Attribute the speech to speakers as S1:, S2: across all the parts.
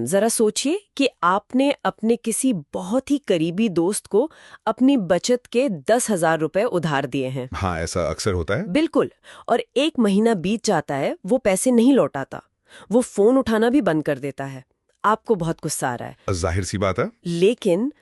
S1: जरा सोचिए कि आपने अपने किसी बहुत ही करीबी दोस्त को अपनी बचत के 10,000 रुपए उधार दिए हैं।
S2: हाँ, ऐसा अक्सर होता है।
S1: बिल्कुल। और 1 महीना बीत जाता है, वो पैसे नहीं लौटाता, वो फोन उठाना भी बंद कर देता है। आपको बहुत गुस्सा आ रहा है।
S2: जाहिर सी बात है।
S1: लेकिन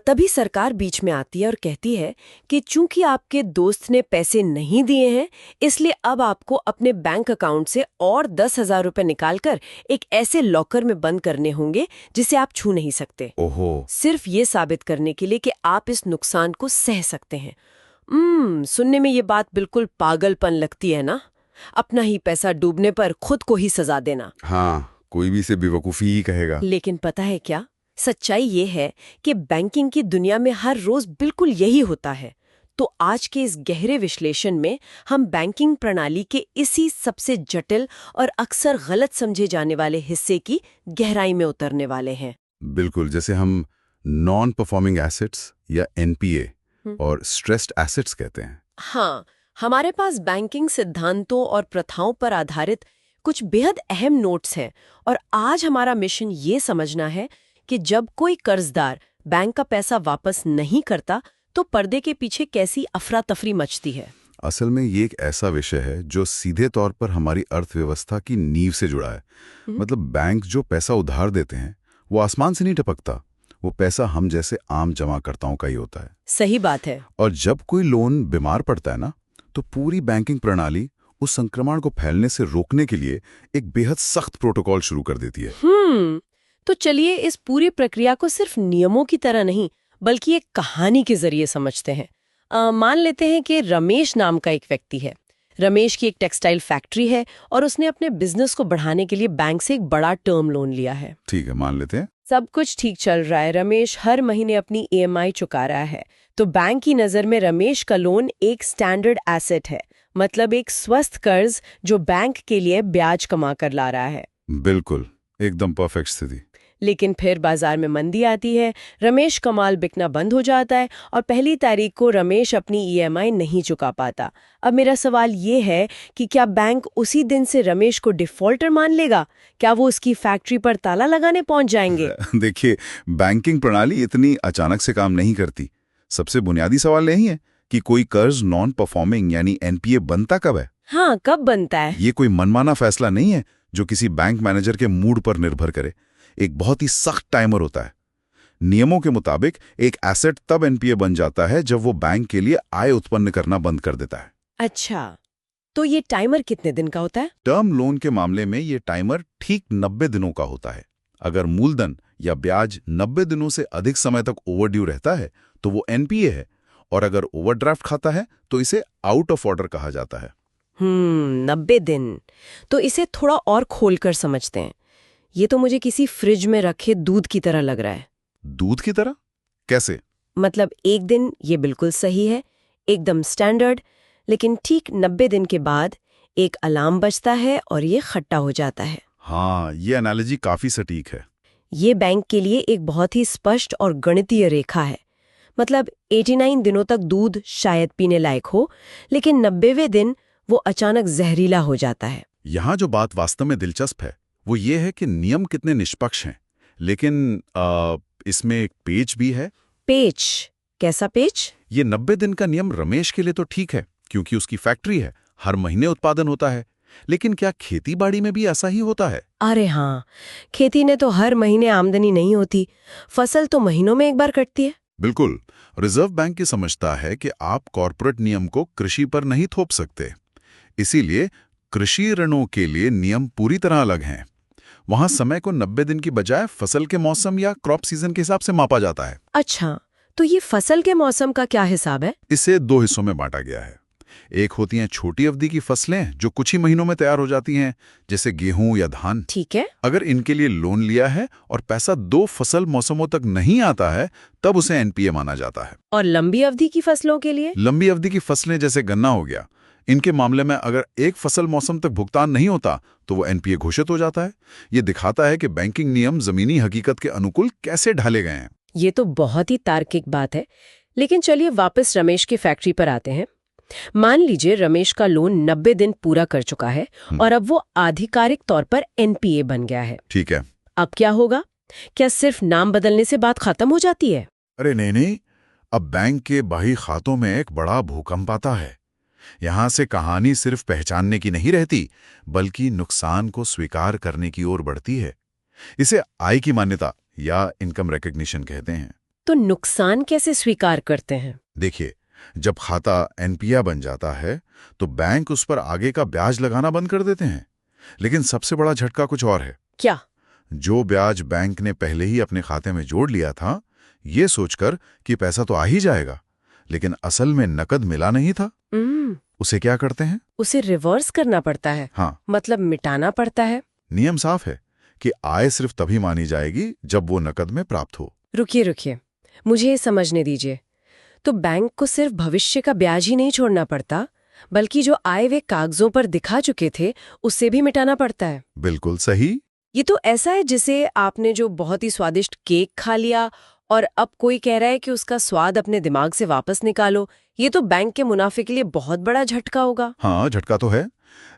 S1: तभी सरकार बीच में आती है और कहती है कि चूंकि आपके दोस्त ने पैसे नहीं दिए हैं, इसलिए अब आपको अपने बैंक अकाउंट से और 10,000 रुपए निकालकर एक ऐसे लॉकर में बंद करने होंगे जिसे आप छू नहीं सकते।
S2: ओहो।
S1: सिर्फ ये साबित करने के लिए कि आप इस नुकसान को सह सकते हैं। सुनने में ये बात बिल्कुल पागलपन लगती है ना? अपना ही पैसा डूबने पर खुद को ही सजा देना।
S2: हाँ, कोई भी इसे बेवकूफी ही कहेगा।
S1: लेकिन पता है क्या, सच्चाई ये है कि बैंकिंग की दुनिया में हर रोज बिल्कुल यही होता है। तो आज के इस गहरे विश्लेषण में हम बैंकिंग प्रणाली के इसी सबसे जटिल और अक्सर गलत समझे जाने वाले हिस्से की गहराई में उतरने वाले हैं।
S2: बिल्कुल, जैसे हम नॉन परफॉर्मिंग एसेट्स या एनपीए और स्ट्रेस्ड एसेट्स कहते हैं।
S1: हाँ, हमारे पास बैंकिंग सिद्धांतों और प्रथाओं पर आधारित कुछ बेहद अहम नोट्स हैं, और आज हमारा मिशन ये समझना है कि जब कोई कर्जदार बैंक का पैसा वापस नहीं करता तो पर्दे के पीछे कैसी अफरा तफरी मचती है।
S2: असल में ये एक ऐसा विषय है जो सीधे तौर पर हमारी अर्थव्यवस्था की नींव से जुड़ा है। मतलब बैंक जो पैसा उधार देते हैं वो आसमान से नहीं टपकता, वो पैसा हम जैसे आम जमाकर्ताओं का ही होता है।
S1: सही बात है।
S2: और जब कोई लोन बीमार पड़ता है ना, तो पूरी बैंकिंग प्रणाली उस संक्रमण को फैलने से रोकने के लिए एक बेहद सख्त प्रोटोकॉल शुरू कर देती है।
S1: तो चलिए इस पूरी प्रक्रिया को सिर्फ नियमों की तरह नहीं बल्कि एक कहानी के जरिए समझते हैं। मान लेते हैं कि रमेश नाम का एक व्यक्ति है। रमेश की एक टेक्सटाइल फैक्ट्री है और उसने अपने बिजनेस को बढ़ाने के लिए बैंक से एक बड़ा टर्म लोन लिया है।
S2: ठीक है, मान लेते हैं।
S1: सब कुछ ठीक चल रहा है, रमेश हर महीने अपनी ईएमआई चुका रहा है। तो बैंक की नज़र में रमेश का लोन एक स्टैंडर्ड एसेट है, मतलब एक स्वस्थ कर्ज जो बैंक के लिए ब्याज कमा कर ला रहा है।
S2: बिल्कुल, एकदम परफेक्ट स्थिति।
S1: लेकिन फिर बाजार में मंदी आती है, रमेश का माल बिकना बंद हो जाता है और 1 तारीख को रमेश अपनी ईएमआई नहीं चुका पाता। अब मेरा सवाल ये है कि क्या बैंक उसी दिन से रमेश को डिफॉल्टर मान लेगा? क्या वो उसकी फैक्ट्री पर ताला लगाने पहुंच जाएंगे?
S2: देखिए, बैंकिंग प्रणाली इतनी अचानक से काम नहीं करती। सबसे बुनियादी सवाल यही है कि कोई कर्ज नॉन परफॉर्मिंग यानी एनपीए बनता कब है?
S1: हाँ, कब बनता है?
S2: ये कोई मनमाना फैसला नहीं है जो किसी बैंक मैनेजर के मूड पर निर्भर करे। एक बहुत ही सख्त टाइमर होता है। नियमों के मुताबिक एक एसेट तब एनपीए बन जाता है जब वो बैंक के लिए आय उत्पन्न करना बंद कर देता है।
S1: अच्छा, तो ये टाइमर कितने दिन का होता है?
S2: टर्म लोन के मामले में ये टाइमर ठीक 90 दिनों का होता है। अगर मूलधन या ब्याज 90 दिनों से अधिक समय तक ओवरड्यू रहता है तो वो एनपीए है, और अगर ओवरड्राफ्ट खाता है तो इसे आउट ऑफ ऑर्डर कहा जाता है।
S1: 90 दिन। तो इसे थोड़ा और खोलकर समझते हैं। ये तो मुझे किसी फ्रिज में रखे दूध की तरह लग रहा है।
S2: दूध की तरह? कैसे?
S1: मतलब एक दिन ये बिल्कुल सही है, एकदम स्टैंडर्ड, लेकिन ठीक 90 दिन के बाद एक अलार्म बजता है और ये खट्टा हो जाता है।
S2: हाँ, ये एनालॉजी काफी सटीक है।
S1: ये बैंक के लिए एक बहुत ही स्पष्ट और गणितीय रेखा है। मतलब 89 दिनों तक दूध शायद पीने लायक हो, लेकिन 90वें दिन वो अचानक जहरीला हो जाता है।
S2: यहाँ जो बात वास्तव में दिलचस्प है वो ये है कि नियम कितने निष्पक्ष हैं, लेकिन इसमें एक पेच भी है।
S1: पेच? कैसा पेच?
S2: ये 90 दिन का नियम रमेश के लिए तो ठीक है क्योंकि उसकी फैक्ट्री है, हर महीने उत्पादन होता है। लेकिन क्या खेतीबाड़ी में भी ऐसा ही होता है?
S1: अरे हाँ, खेती ने तो हर महीने आमदनी नहीं होती, फसल तो महीनों में एक बार कटती है।
S2: बिल्कुल। रिजर्व बैंक ये समझता है कि आप कॉर्पोरेट नियम को कृषि पर नहीं थोप सकते, इसीलिए कृषि ऋणों के लिए नियम पूरी तरह अलग हैं। वहां समय को 90 दिन की बजाय फसल के मौसम या क्रॉप सीजन के हिसाब से मापा जाता है।
S1: अच्छा, तो ये फसल के मौसम का क्या हिसाब है?
S2: इसे 2 हिस्सों में बांटा गया है। एक होती हैं छोटी अवधि की फसलें जो कुछ ही महीनों में तैयार हो जाती हैं, जैसे गेहूं या धान।
S1: ठीक है।
S2: अगर इनके लिए लोन लिया है और पैसा 2 फसल मौसमों तक नहीं आता है तब उसे एनपीए माना जाता है।
S1: और लंबी अवधि की फसलों के लिए?
S2: लंबी अवधि की फसलें जैसे गन्ना हो गया, इनके मामले में अगर एक फसल मौसम तक भुगतान नहीं होता तो वो एनपीए घोषित हो जाता है। ये दिखाता है कि बैंकिंग नियम जमीनी हकीकत के अनुकूल कैसे ढाले गए हैं।
S1: ये तो बहुत ही तार्किक बात है। लेकिन चलिए वापस रमेश की फैक्ट्री पर आते हैं। मान लीजिए रमेश का लोन 90 दिन पूरा कर चुका है और अब वो आधिकारिक तौर पर एनपीए बन गया है।
S2: ठीक है।
S1: अब क्या होगा? क्या सिर्फ नाम बदलने से बात खत्म हो जाती है?
S2: अरे नहीं नहीं, अब बैंक के बही खातों में एक बड़ा भूकंप आता है। यहां से कहानी सिर्फ पहचानने की नहीं रहती, बल्कि नुकसान को स्वीकार करने की ओर बढ़ती है। इसे आय की मान्यता या इनकम रिकग्निशन कहते हैं।
S1: तो नुकसान कैसे स्वीकार करते हैं?
S2: देखिए, जब खाता एनपीए बन जाता है तो बैंक उस पर आगे का ब्याज लगाना बंद कर देते हैं। लेकिन सबसे बड़ा झटका कुछ और है।
S1: क्या?
S2: जो ब्याज बैंक ने पहले ही अपने खाते में जोड़ लिया था, ये सोचकर कि पैसा तो आ ही जाएगा, लेकिन असल में नकद मिला नहीं था, उसे क्या करते हैं?
S1: उसे रिवर्स करना पड़ता है।
S2: हाँ,
S1: मतलब मिटाना पड़ता है।
S2: नियम साफ है कि आय सिर्फ तभी मानी जाएगी जब वो नकद में प्राप्त हो।
S1: रुकिए, मुझे ये समझने दीजिए। तो बैंक को सिर्फ भविष्य का ब्याज ही नहीं छोड़ना पड़ता, बल्कि जो आय वे कागजों पर दिखा चुके थे उसे भी मिटाना पड़ता है।
S2: बिल्कुल सही।
S1: ये तो ऐसा है जिसे आपने जो बहुत ही स्वादिष्ट केक खा लिया और अब कोई कह रहा है कि उसका स्वाद अपने दिमाग से वापस निकालो। ये तो बैंक के मुनाफे के लिए बहुत बड़ा झटका होगा।
S2: हाँ, झटका तो है,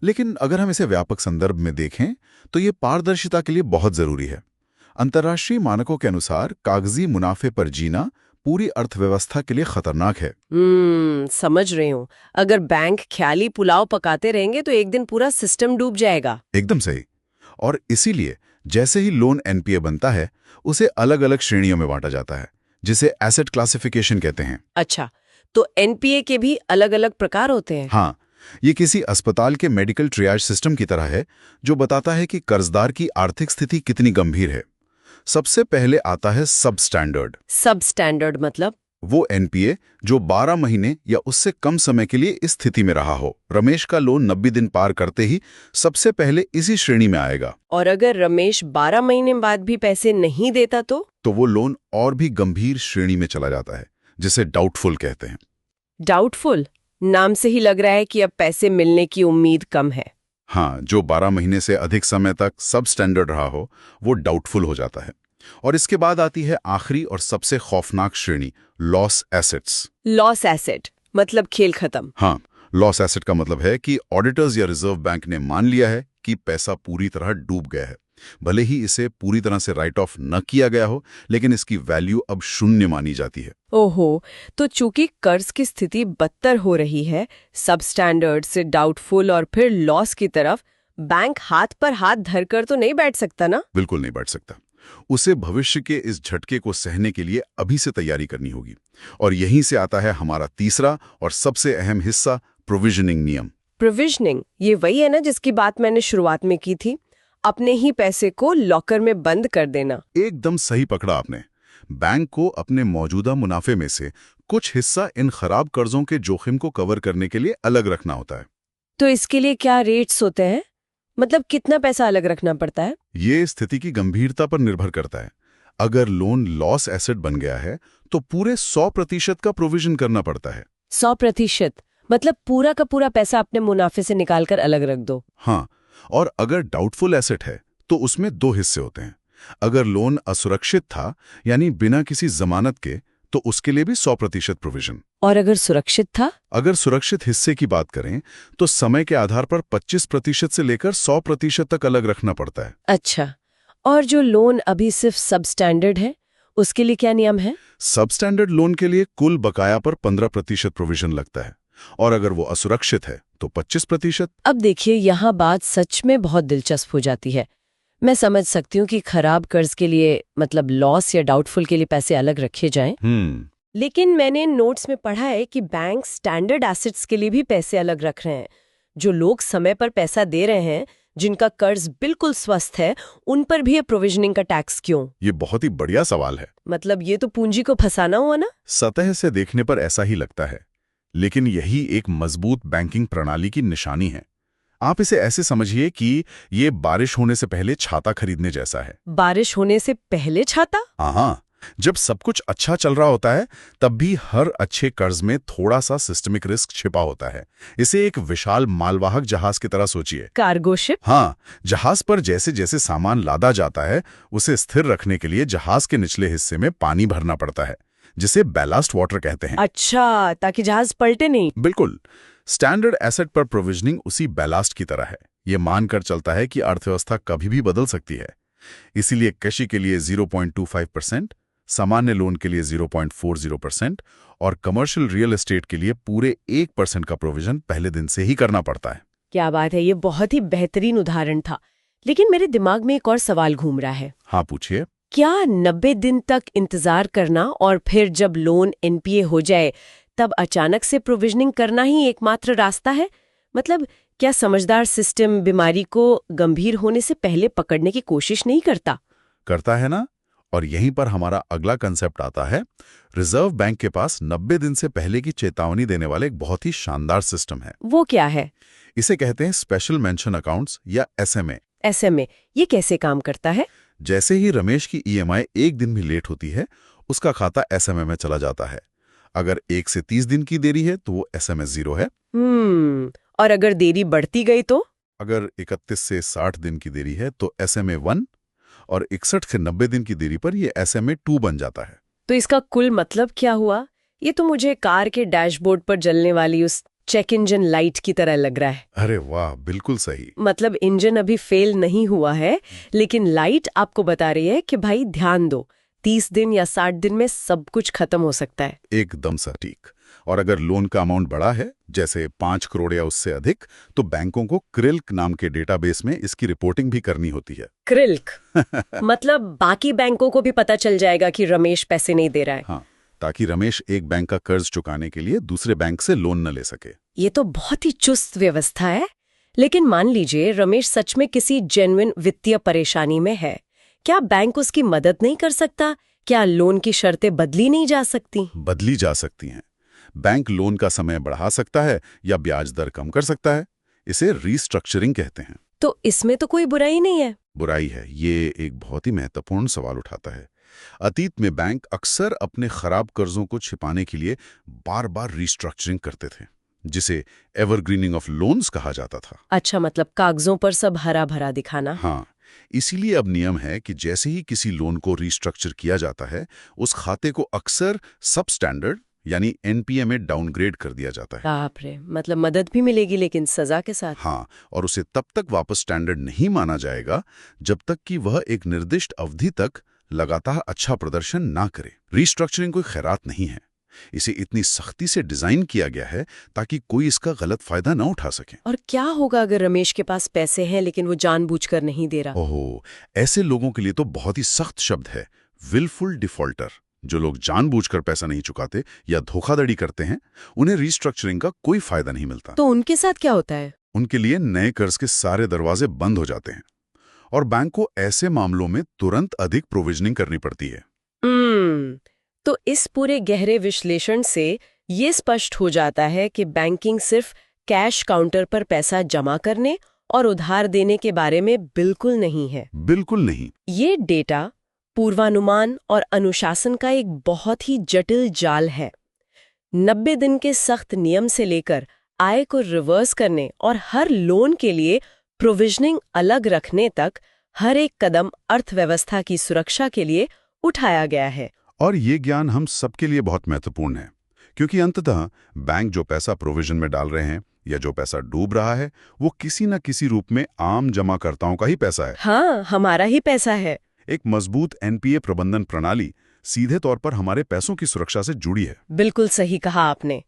S2: लेकिन अगर हम इसे व्यापक संदर्भ में देखें तो ये पारदर्शिता के लिए बहुत जरूरी है। अंतर्राष्ट्रीय मानकों के अनुसार कागजी मुनाफे पर जीना पूरी अर्थव्यवस्था के लिए खतरनाक है।
S1: समझ रही हूँ। अगर बैंक ख्याली पुलाव पकाते रहेंगे तो एक दिन पूरा सिस्टम डूब जाएगा।
S2: एकदम सही। और इसीलिए जैसे ही लोन एनपीए बनता है, उसे अलग अलग श्रेणियों में बांटा जाता है, जिसे एसेट क्लासिफिकेशन कहते हैं।
S1: अच्छा, तो एनपीए के भी अलग अलग प्रकार होते हैं?
S2: हाँ, ये किसी अस्पताल के मेडिकल ट्रियाज सिस्टम की तरह है, जो बताता है कि कर्जदार की आर्थिक स्थिति कितनी गंभीर है। सबसे पहले आता है सब स्टैंडर्ड।
S1: सब स्टैंडर्ड मतलब?
S2: वो एनपीए जो 12 महीने या उससे कम समय के लिए इस स्थिति में रहा हो। रमेश का लोन 90 दिन पार करते ही सबसे पहले इसी श्रेणी में आएगा।
S1: और अगर रमेश 12 महीने बाद भी पैसे नहीं देता तो
S2: वो लोन और भी गंभीर श्रेणी में चला जाता है, जिसे डाउटफुल कहते हैं।
S1: डाउटफुल? नाम से ही लग रहा है कि अब पैसे मिलने की उम्मीद कम है।
S2: हाँ, जो 12 महीने से अधिक समय तक सब स्टैंडर्ड रहा हो, वो डाउटफुल हो जाता है। और इसके बाद आती है आखिरी और सबसे खौफनाक श्रेणी, लॉस एसेट्स।
S1: लॉस एसेट मतलब खेल खत्म?
S2: हाँ, लॉस एसेट का मतलब है कि ऑडिटर्स या रिजर्व बैंक ने मान लिया है कि पैसा पूरी तरह डूब गया है। भले ही इसे पूरी तरह से राइट ऑफ न किया गया हो, लेकिन इसकी वैल्यू अब शून्य मानी जाती है।
S1: ओहो, तो चूंकि कर्ज की स्थिति बदतर हो रही है, सब स्टैंडर्ड से डाउटफुल और फिर लॉस की तरफ, बैंक हाथ पर हाथ धरकर तो नहीं बैठ सकता ना?
S2: बिल्कुल नहीं बैठ सकता। उसे भविष्य के इस झटके को सहने के लिए अभी से तैयारी करनी होगी। और यहीं से आता है हमारा तीसरा और सबसे अहम हिस्सा, प्रोविजनिंग नियम।
S1: प्रोविजनिंग, ये वही है ना जिसकी बात मैंने शुरुआत में की थी, अपने ही पैसे को लॉकर में बंद कर देना।
S2: एकदम सही पकड़ा आपने। बैंक को अपने मौजूदा मुनाफे में से कुछ हिस्सा इन खराब कर्जों के जोखिम को कवर करने के लिए अलग रखना होता है।
S1: तो इसके लिए क्या रेट्स होते हैं? मतलब कितना पैसा अलग रखना पड़ता है?
S2: ये स्थिति की गंभीरता पर निर्भर करता है। अगर लोन लॉस एसेट बन गया है तो पूरे 100% का प्रोविजन करना पड़ता है।
S1: 100%? मतलब पूरा का पूरा पैसा अपने मुनाफे से निकालकर अलग रख दो?
S2: हाँ, और अगर डाउटफुल एसेट है तो उसमें 2 हिस्से होते हैं। अगर लोन असुरक्षित था, यानी बिना किसी जमानत के, तो उसके लिए भी 100% प्रोविजन।
S1: और अगर सुरक्षित था?
S2: अगर सुरक्षित हिस्से की बात करें तो समय के आधार पर 25% से लेकर 100% तक अलग रखना पड़ता है।
S1: अच्छा, और जो लोन अभी सिर्फ सब स्टैंडर्ड है, उसके लिए क्या नियम है?
S2: सब स्टैंडर्ड लोन के लिए कुल बकाया पर 15% प्रोविजन लगता है, और अगर वो असुरक्षित है तो 25%।
S1: अब देखिए, यहाँ बात सच में बहुत दिलचस्प हो जाती है। मैं समझ सकती हूँ कि खराब कर्ज के लिए, मतलब लॉस या डाउटफुल के लिए, पैसे अलग रखे जाएं। लेकिन मैंने नोट्स में पढ़ा है कि बैंक स्टैंडर्ड एसेट्स के लिए भी पैसे अलग रख रहे हैं। जो लोग समय पर पैसा दे रहे हैं, जिनका कर्ज बिल्कुल स्वस्थ है, उन पर भी ये प्रोविजनिंग का टैक्स क्यों?
S2: ये बहुत ही बढ़िया सवाल है।
S1: मतलब ये तो पूंजी को फंसाना हुआ ना?
S2: सतह से देखने पर ऐसा ही लगता है, लेकिन यही एक मजबूत बैंकिंग प्रणाली की निशानी है। आप इसे ऐसे समझिए कि ये बारिश होने से पहले छाता खरीदने जैसा है।
S1: बारिश होने से पहले छाता?
S2: हाँ, जब सब कुछ अच्छा चल रहा होता है तब भी हर अच्छे कर्ज में थोड़ा सा सिस्टमिक रिस्क छिपा होता है। इसे एक विशाल मालवाहक जहाज की तरह सोचिए।
S1: Cargo ship?
S2: हाँ, जहाज पर जैसे जैसे सामान लादा जाता है, उसे स्थिर रखने के लिए जहाज के निचले हिस्से में पानी भरना पड़ता है, जिसे बैलास्ट वाटर कहते हैं।
S1: अच्छा, ताकि जहाज पलटे नहीं।
S2: बिल्कुल। स्टैंडर्ड एसेट पर प्रोविजनिंग उसी बैलास्ट की तरह है। ये मानकर चलता है कि अर्थव्यवस्था कभी भी बदल सकती है, इसीलिए कृषि के लिए 0.25%, सामान्य लोन के लिए 0.40% और कमर्शियल रियल एस्टेट के लिए पूरे 1% का प्रोविजन पहले दिन से ही करना पड़ता है।
S1: क्या बात है, ये बहुत ही बेहतरीन उदाहरण था। लेकिन मेरे दिमाग में एक और सवाल घूम रहा है।
S2: हाँ, पूछिए।
S1: क्या 90 दिन तक इंतजार करना और फिर जब लोन एनपीए हो जाए तब अचानक से प्रोविजनिंग करना ही एकमात्र रास्ता है? मतलब क्या समझदार सिस्टम बीमारी को गंभीर होने से पहले पकड़ने की कोशिश नहीं करता?
S2: करता है ना। और यहीं पर हमारा अगला कंसेप्ट आता है। रिजर्व बैंक के पास 90 दिन से पहले की चेतावनी देने वाले एक बहुत ही शानदार सिस्टम है।
S1: वो क्या है?
S2: इसे कहते हैं स्पेशल मेंशन अकाउंट्स या एसएमए।
S1: एसएमए ये कैसे काम करता है?
S2: जैसे ही रमेश की ईएमआई एक दिन भी लेट होती है, उसका खाता एसएमए में चला जाता है। अगर 1 से 30 दिन की देरी है तो वो एसएमए 0 है।
S1: और अगर देरी बढ़ती गई तो?
S2: अगर 31 से 60 दिन की देरी है तो एसएमए 1 और 61 से 90 दिन की देरी पर ये एसएमए 2 बन जाता है।
S1: तो इसका कुल मतलब क्या हुआ? ये तो मुझे कार के डैशबोर्ड पर जलने वाली उस चेक इंजन लाइट की तरह लग रहा है।
S2: अरे वाह, बिल्कुल सही।
S1: मतलब इंजन अभी फेल नहीं हुआ है, लेकिन लाइट आपको बता रही है कि भाई ध्यान दो, 30 दिन या 60 दिन में सब कुछ खत्म हो सकता है।
S2: एकदम सटीक। और अगर लोन का अमाउंट बड़ा है, जैसे 5 करोड़ या उससे अधिक, तो बैंकों को क्रिल्क नाम के डेटाबेस में इसकी रिपोर्टिंग भी करनी होती है।
S1: क्रिल्क मतलब बाकी बैंकों को भी पता चल जाएगा कि रमेश पैसे नहीं दे रहा है।
S2: हाँ, ताकि रमेश एक बैंक का कर्ज चुकाने के लिए दूसरे बैंक से लोन न ले सके।
S1: ये तो बहुत ही चुस्त व्यवस्था है। लेकिन मान लीजिए रमेश सच में किसी जेन्युइन वित्तीय परेशानी में है, क्या बैंक उसकी मदद नहीं कर सकता? क्या लोन की शर्तें बदली नहीं जा सकती?
S2: बदली जा सकती हैं। बैंक लोन का समय बढ़ा सकता है या ब्याज दर कम कर सकता है। इसे रीस्ट्रक्चरिंग कहते हैं।
S1: तो इसमें तो कोई बुराई नहीं है।
S2: बुराई है, ये एक बहुत ही महत्वपूर्ण सवाल उठाता है। अतीत में बैंक अक्सर अपने खराब कर्जों को छिपाने के लिए बार बार रीस्ट्रक्चरिंग करते थे, जिसे एवरग्रीनिंग ऑफ लोन्स कहा जाता था।
S1: अच्छा, मतलब कागजों पर सब हरा भरा दिखाना।
S2: हाँ, इसीलिए अब नियम है कि जैसे ही किसी लोन को रीस्ट्रक्चर किया जाता है, उस खाते को अक्सर सब स्टैंडर्ड यानी एनपीए में डाउनग्रेड कर दिया जाता है।
S1: बाप रे, मतलब मदद भी मिलेगी लेकिन सजा के साथ।
S2: हाँ, और उसे तब तक वापस स्टैंडर्ड नहीं माना जाएगा जब तक कि वह एक निर्दिष्ट अवधि तक लगातार अच्छा प्रदर्शन ना करे। रीस्ट्रक्चरिंग कोई खैरात नहीं है। इसे इतनी सख्ती से डिजाइन किया गया है ताकि कोई इसका गलत फायदा न उठा सके।
S1: और क्या होगा अगर रमेश के पास पैसे हैं लेकिन वो जानबूझकर नहीं दे रहा?
S2: ओहो, ऐसे लोगों के लिए तो बहुत ही सख्त शब्द है, विलफुल डिफॉल्टर। जो लोग जानबूझकर पैसा नहीं चुकाते या धोखाधड़ी करते हैं, उन्हें रीस्ट्रक्चरिंग का कोई फायदा नहीं मिलता।
S1: तो उनके साथ क्या होता है?
S2: उनके लिए नए कर्ज के सारे दरवाजे बंद हो जाते हैं और बैंक को ऐसे मामलों में तुरंत अधिक प्रोविजनिंग करनी पड़ती है।
S1: तो इस पूरे गहरे विश्लेषण से ये स्पष्ट हो जाता है कि बैंकिंग सिर्फ कैश काउंटर पर पैसा जमा करने और उधार देने के बारे में बिल्कुल नहीं है।
S2: बिल्कुल नहीं।
S1: ये डेटा, पूर्वानुमान और अनुशासन का एक बहुत ही जटिल जाल है। 90 दिन के सख्त नियम से लेकर आय को रिवर्स करने और हर लोन के लिए प्रोविजनिंग अलग रखने तक हर एक कदम अर्थव्यवस्था की सुरक्षा के लिए उठाया गया है।
S2: और ये ज्ञान हम सबके लिए बहुत महत्वपूर्ण है, क्योंकि अंततः बैंक जो पैसा प्रोविजन में डाल रहे हैं या जो पैसा डूब रहा है, वो किसी न किसी रूप में आम जमाकर्ताओं का ही पैसा है।
S1: हाँ, हमारा ही पैसा है।
S2: एक मजबूत एनपीए प्रबंधन प्रणाली सीधे तौर पर हमारे पैसों की सुरक्षा से जुड़ी है।
S1: बिल्कुल सही कहा आपने।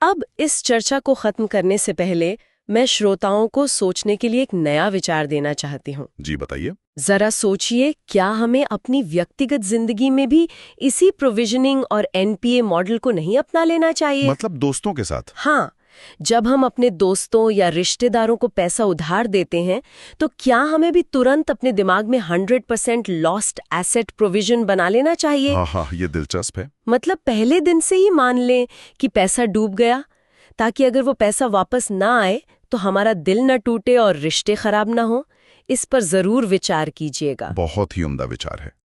S1: अब इस चर्चा को खत्म करने से पहले मैं श्रोताओं को सोचने के लिए एक नया विचार देना चाहती हूँ।
S2: जी बताइए।
S1: जरा सोचिए, क्या हमें अपनी व्यक्तिगत जिंदगी में भी इसी प्रोविजनिंग और एनपीए मॉडल को नहीं अपना लेना चाहिए?
S2: मतलब दोस्तों के साथ?
S1: हाँ, जब हम अपने दोस्तों या रिश्तेदारों को पैसा उधार देते हैं, तो क्या हमें भी तुरंत अपने दिमाग में 100% लॉस्ट एसेट प्रोविजन बना लेना चाहिए?
S2: हाँ, ये दिलचस्प है।
S1: मतलब पहले दिन से ही मान लें कि पैसा डूब गया, ताकि अगर वो पैसा वापस ना आए तो हमारा दिल न टूटे और रिश्ते खराब ना हो। इस पर जरूर विचार कीजिएगा।
S2: बहुत ही उम्दा विचार है।